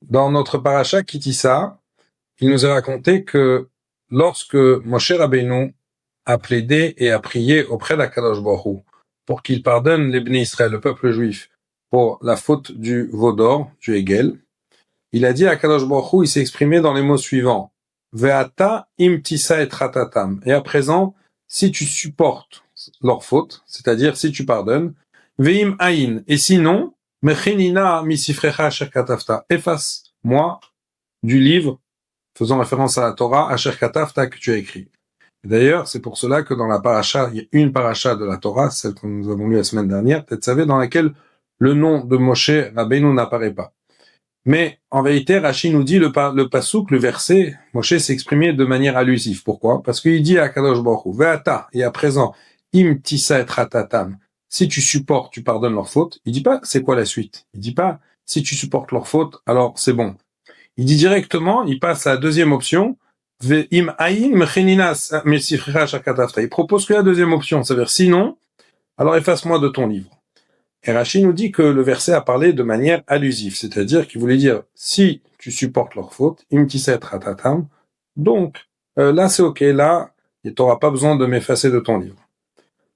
Dans notre paracha Kitissa, il nous est raconté que lorsque Moshe Rabbeinu a plaidé et a prié auprès d'Akadosh Baruch Hu pour qu'il pardonne les Bnei Israël, le peuple juif, pour la faute du veau d'or, du Hegel, il a dit à Akadosh Baruch Hu, il s'est exprimé dans les mots suivants: Ve'ata im tisa et ratatam. Et à présent, si tu supportes leur faute, c'est-à-dire si tu pardonnes, ve'im aïn. Et sinon, mechinina misifrecha asher katafta. Efface-moi du livre, faisant référence à la Torah, asher katafta, que tu as écrit. D'ailleurs, c'est pour cela que dans la paracha, il y a une paracha de la Torah, celle que nous avons lue la semaine dernière, Tetzavé, dans laquelle le nom de Moshe Rabbeinu n'apparaît pas. Mais en vérité, Rashi nous dit le pasouk, le verset, Moshe s'est exprimé de manière allusive. Pourquoi? Parce qu'il dit à Kadosh Baruch Hu, Ve'ata, et à présent, im tisa et ratatam, si tu supportes, tu pardonnes leur faute. Il dit pas c'est quoi la suite. Il dit pas si tu supportes leur faute, alors c'est bon. Il dit directement, il passe à la deuxième option, Ve'im aïn mecheninas mesifrecha shakatafta. Il propose que la deuxième option, c'est-à-dire sinon, alors efface-moi de ton livre. Et Rashi nous dit que le verset a parlé de manière allusive, c'est-à-dire qu'il voulait dire si tu supportes leur faute, imtiset ratatam, donc là c'est ok, là tu n'auras pas besoin de m'effacer de ton livre.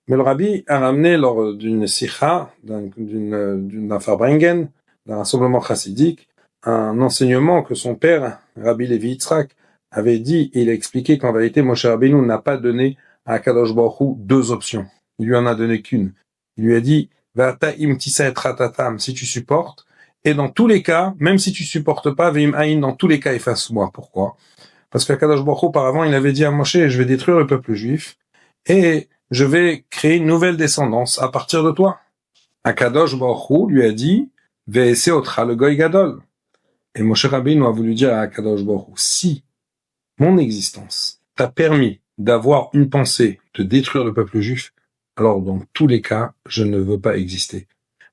Mais le rabbi a ramené lors d'une sikha, d'un farbringen, d'un rassemblement chassidique, un enseignement que son père, Rabbi Levi Yitzhak, avait dit, et il a expliqué qu'en vérité Moshe Rabbeinu n'a pas donné à Kadosh Baruch Hu deux options, il lui en a donné qu'une. Il lui a dit Vata im tisa et ratatam, si tu supportes, et dans tous les cas, même si tu supportes pas, veim aïn, dans tous les cas, efface-moi. Pourquoi? Parce qu'Akadosh Baruch Hu, auparavant, il avait dit à Moshe, je vais détruire le peuple juif, et je vais créer une nouvelle descendance à partir de toi. Akadosh Baruch Hu lui a dit, ve'eseotra le goy gadol. Et Moshe Rabbeinu a voulu dire à Akadosh Baruch Hu, si mon existence t'a permis d'avoir une pensée de détruire le peuple juif, alors dans tous les cas, je ne veux pas exister.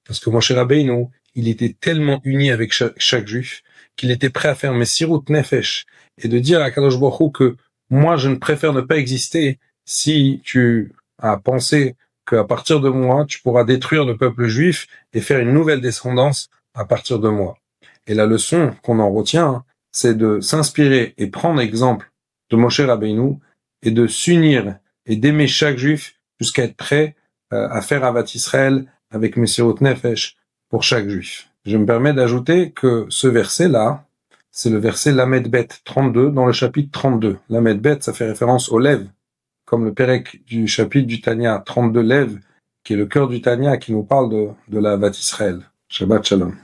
Parce que Moshe Rabbeinu, il était tellement uni avec chaque juif qu'il était prêt à faire Messirut Nefesh et de dire à Kadosh Baruch Hu que moi, je ne préfère ne pas exister si tu as pensé qu'à partir de moi, tu pourras détruire le peuple juif et faire une nouvelle descendance à partir de moi. Et la leçon qu'on en retient, c'est de s'inspirer et prendre exemple de Moshe Rabbeinu et de s'unir et d'aimer chaque juif jusqu'à être prêt à faire Avat Israël avec Messirut Nefesh pour chaque juif. Je me permets d'ajouter que ce verset-là, c'est le verset Lamed Bet 32 dans le chapitre 32. Lamed Bet, ça fait référence au Lev, comme le Pérec du chapitre du Tanya 32 Lev, qui est le cœur du Tanya qui nous parle de la Avat Israël. Shabbat Shalom.